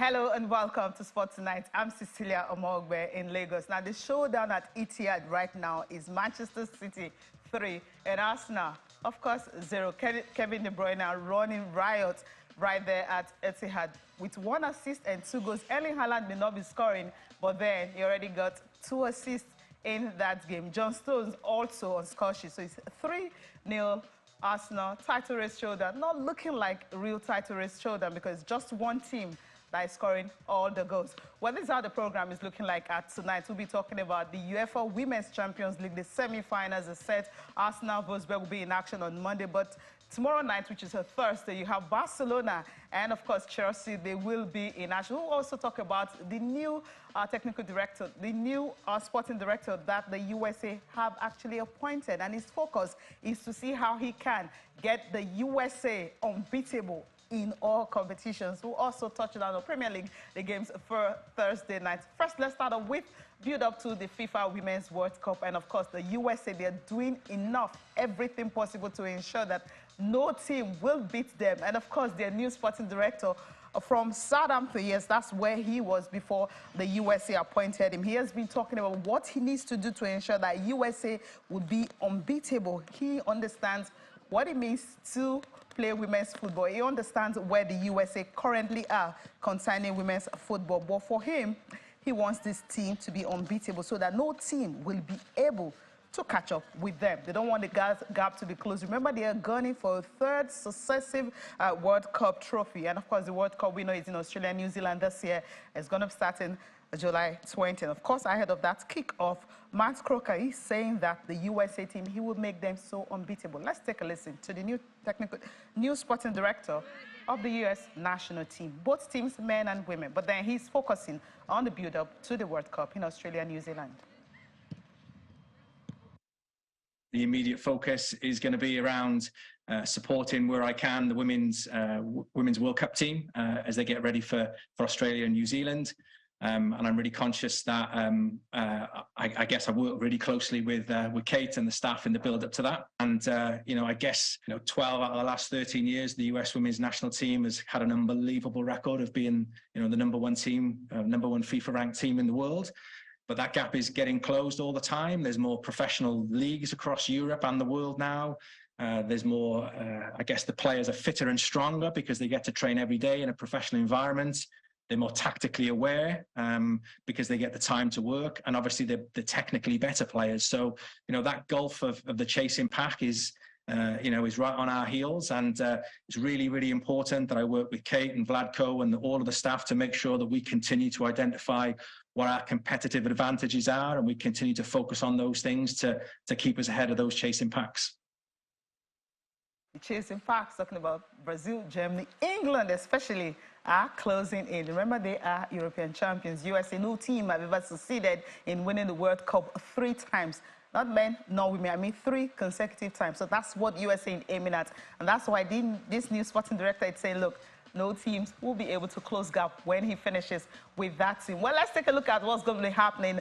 Hello and welcome to Sport Tonight. I'm Cecilia Omogbe in Lagos. Now, the showdown at Etihad right now is Manchester City 3 and Arsenal, of course, 0. Kevin De Bruyne running riot right there at Etihad with 1 assist and 2 goals. Erling Haaland may not be scoring, but then he already got 2 assists in that game. John Stones also on score sheet, so it's 3-0 Arsenal. Title race showdown, not looking like a real title race showdown because just one team that is scoring all the goals. Well, this is how the program is looking like at tonight. We'll be talking about the UEFA Women's Champions League, the semi-finals are set. Arsenal Wolfsburg will be in action on Monday, but tomorrow night, which is a Thursday, you have Barcelona and, of course, Chelsea. They will be in action. We'll also talk about the new technical director, the new sporting director that the USA have actually appointed, and his focus is to see how he can get the USA unbeatable in all competitions. We'll also touch on the Premier League, the games for Thursday night. First, let's start off with build up to the FIFA Women's World Cup. And of course, the USA, they're doing enough, everything possible to ensure that no team will beat them. And of course, their new sporting director from Southampton, yes, that's where he was before the USA appointed him. He has been talking about what he needs to do to ensure that USA would be unbeatable. He understands what it means to play women's football. He understands where the USA currently are concerning women's football. But for him, he wants this team to be unbeatable so that no team will be able to catch up with them. They don't want the gap to be closed. Remember, they are gunning for a 3rd successive World Cup trophy. And of course, the World Cup we know is in Australia and New Zealand this year. It's going to start in July 20th. Of course, ahead of that kick-off, Matt Croker is saying that the USA team, he will make them so unbeatable. Let's take a listen to the new sporting director of the U.S. national team, both teams, men and women. But then he's focusing on the build-up to the World Cup in Australia and New Zealand. The immediate focus is going to be around supporting where I can the women's World Cup team as they get ready for Australia and New Zealand. And I'm really conscious that I guess I work really closely with Kate and the staff in the build up to that. And I guess 12 out of the last 13 years, the US women's national team has had an unbelievable record of being the #1 team, #1 FIFA ranked team in the world. But that gap is getting closed all the time. There's more professional leagues across Europe and the world now. There's more, I guess the players are fitter and stronger because they get to train every day in a professional environment. They're more tactically aware because they get the time to work. And obviously they're technically better players. So, that gulf of the chasing pack is right on our heels. And it's really, really important that I work with Kate and Vladko and all of the staff to make sure that we continue to identify what our competitive advantages are, and we continue to focus on those things to keep us ahead of those chasing packs. The chasing packs, talking about Brazil, Germany, England especially, are closing in. Remember, they are European champions. USA, no team have ever succeeded in winning the World Cup 3 times. Not men, not women, I mean 3 consecutive times. So that's what USA is aiming at. And that's why this new sporting director is saying, look, no teams will be able to close gap when he finishes with that team. Well, let's take a look at what's going to be happening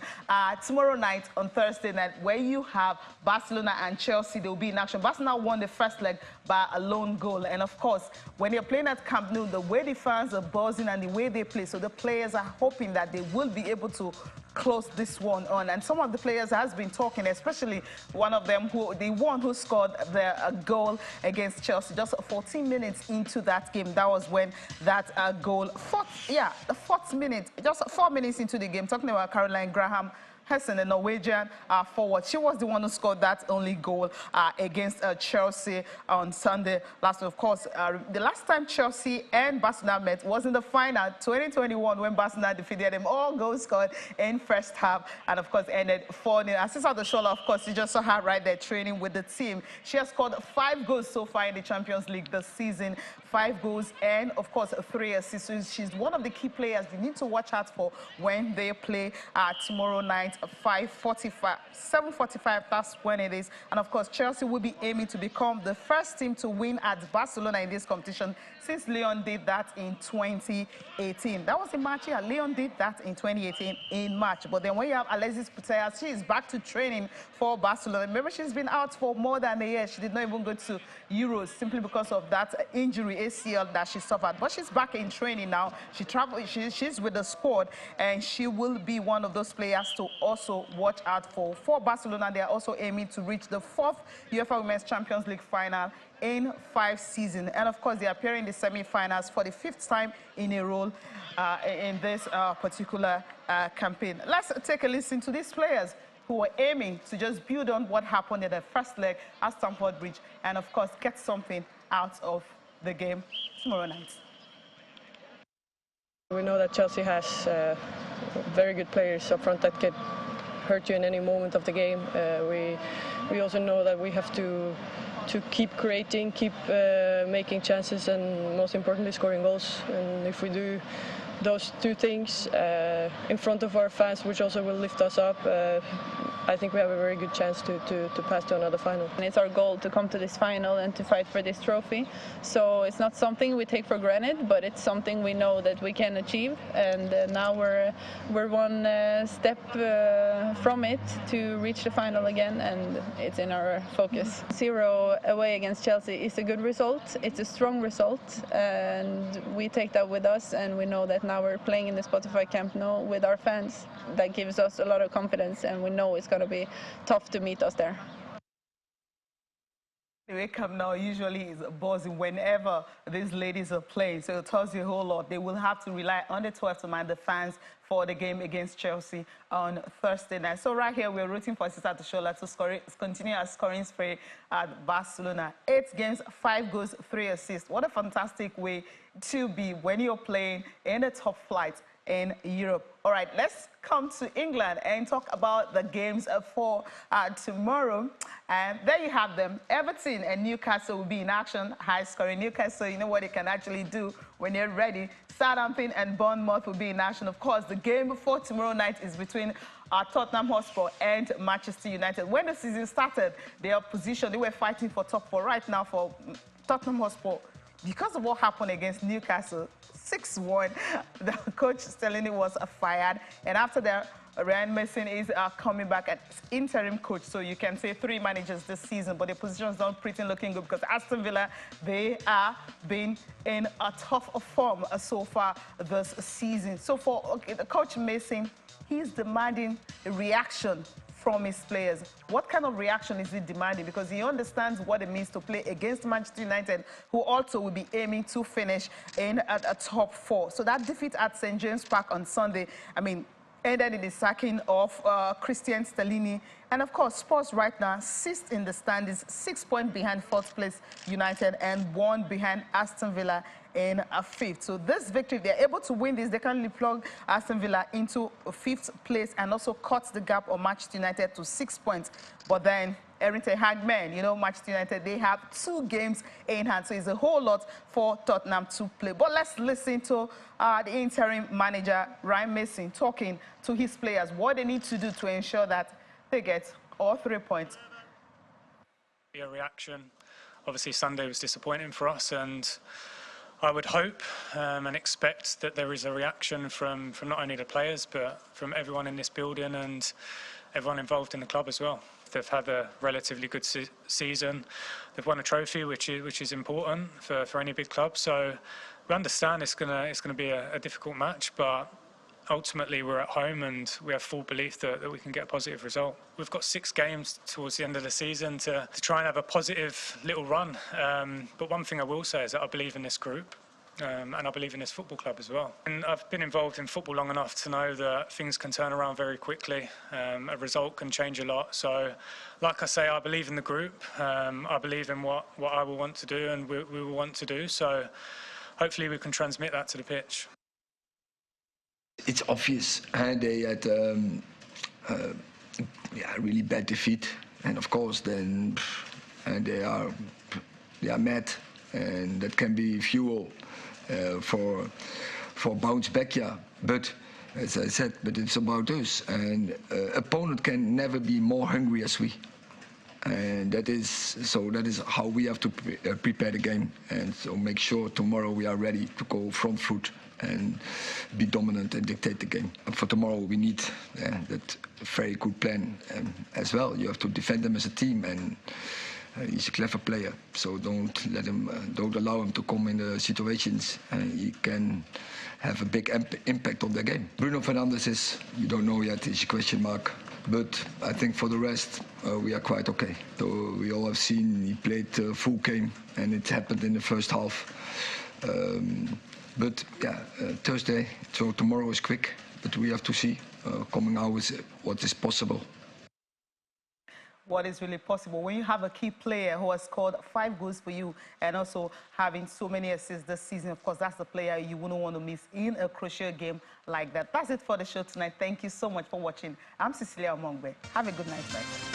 tomorrow night on Thursday night, where you have Barcelona and Chelsea. They will be in action. Barcelona won the first leg by a lone goal. And of course, when you're playing at Camp Nou, the way the fans are buzzing and the way they play, so the players are hoping that they will be able to close this one on. And some of the players has been talking, especially one of them, the one who scored the goal against Chelsea just 14 minutes into that game. That was when that goal, the 4th minute, just 4 minutes into the game, talking about Caroline Graham Hessen, the Norwegian forward. She was the one who scored that only goal against Chelsea on Sunday last week. Of course, the last time Chelsea and Barcelona met was in the final 2021 when Barcelona defeated them. All goals scored in first half and, of course, ended 4-0. Assist of the shoulder, of course, you just saw her right there training with the team. She has scored 5 goals so far in the Champions League this season. 5 goals and, of course, 3 assists. So she's one of the key players you need to watch out for when they play tomorrow night. 5:45, 7:45, that's when it is. And of course, Chelsea will be aiming to become the first team to win at Barcelona in this competition since Lyon did that in 2018. That was in March, yeah. Lyon did that in 2018 in March. But then when you have Alexis Putellas, she is back to training for Barcelona. Remember, she's been out for more than a year. She did not even go to Euros simply because of that injury, ACL that she suffered. But she's back in training now. She's with the squad, and she will be one of those players to also watch out for. For Barcelona, they are also aiming to reach the 4th UEFA Women's Champions League final in 5 seasons. And of course, they appear in the semi-finals for the 5th time in a row in this particular campaign. Let's take a listen to these players who are aiming to just build on what happened in the first leg at Stamford Bridge and, of course, get something out of the game tomorrow night. We know that Chelsea has very good players up front that can hurt you in any moment of the game. We also know that we have to keep creating, keep making chances, and most importantly, scoring goals. And if we do those 2 things in front of our fans, which also will lift us up, I think we have a very good chance to pass to another final. And it's our goal to come to this final and to fight for this trophy. So it's not something we take for granted, but it's something we know that we can achieve. And now we're one step from it to reach the final again, and it's in our focus. 0 away against Chelsea is a good result. It's a strong result, and we take that with us, and we know that now we're playing in the Spotify Camp Nou with our fans. That gives us a lot of confidence, and we know it's going to be tough to meet us there. The Camp Nou usually is buzzing whenever these ladies are playing, so it tells you a whole lot. They will have to rely on the 12 to mind the fans for the game against Chelsea on Thursday night. So right here, we're rooting for Sister Toshola to continue our scoring spree at Barcelona. 8 games, 5 goals, 3 assists. What a fantastic way to be when you're playing in the top flight in Europe. All right, let's come to England and talk about the games for tomorrow. And there you have them. Everton and Newcastle will be in action. High scoring. Newcastle, you know what they can actually do when they're ready. Southampton and Bournemouth will be in action. Of course, the game for tomorrow night is between Tottenham Hotspur and Manchester United. When the season started, their position, they were fighting for top 4. Right now for Tottenham Hotspur, because of what happened against Newcastle, 6-1, the coach Stellini was fired. And after that, Ryan Mason is coming back as interim coach. So you can say 3 managers this season, but the position's not pretty looking good because Aston Villa, they are been in a tough form so far this season. So for the coach Mason, he's demanding a reaction from his players. What kind of reaction is he demanding? Because he understands what it means to play against Manchester United, who also will be aiming to finish in a top 4. So that defeat at St. James Park on Sunday, ended in the sacking of Christian Stellini. And of course, Spurs right now 6th in the standings, 6 points behind 4th place United and 1 behind Aston Villa in 5th. So this victory, they're able to win this. They can leapfrog Aston Villa into 5th place and also cut the gap of Manchester United to 6 points. But then Etihad men, you know, Manchester United, they have 2 games in hand. So it's a whole lot for Tottenham to play. But let's listen to the interim manager, Ryan Mason, talking to his players, what they need to do to ensure that they get all 3 points. A reaction. Obviously, Sunday was disappointing for us, and I would hope and expect that there is a reaction from not only the players, but from everyone in this building and everyone involved in the club as well. They've had a relatively good season. They've won a trophy, which is important for any big club. So we understand it's gonna be a difficult match, but ultimately we're at home and we have full belief that we can get a positive result. We've got 6 games towards the end of the season to try and have a positive little run. But one thing I will say is that I believe in this group. And I believe in this football club as well. And I've been involved in football long enough to know that things can turn around very quickly. A result can change a lot. So, like I say, I believe in the group. I believe in what I will want to do and we will want to do. So, hopefully we can transmit that to the pitch. It's obvious. They had a really bad defeat. And of course, then they are mad. And that can be fuel for bounce back, yeah. But as I said, but it's about us. And opponent can never be more hungry as we. And that is how we have to prepare the game. And so make sure tomorrow we are ready to go front foot and be dominant and dictate the game. And for tomorrow we need that very good plan as well. You have to defend them as a team and He's a clever player, so don't allow him to come in the situations he can have a big impact on their game. Bruno Fernandes is, you don't know yet, is a question mark. But I think for the rest, we are quite okay. So we all have seen he played full game, and it happened in the first half. But yeah, Thursday, so tomorrow is quick, but we have to see coming hours what is possible. What is really possible when you have a key player who has scored 5 goals for you and also having so many assists this season. Of course, that's the player you wouldn't want to miss in a crucial game like that. That's it for the show tonight. Thank you so much for watching. I'm Cecilia Omongbe. Have a good night, guys.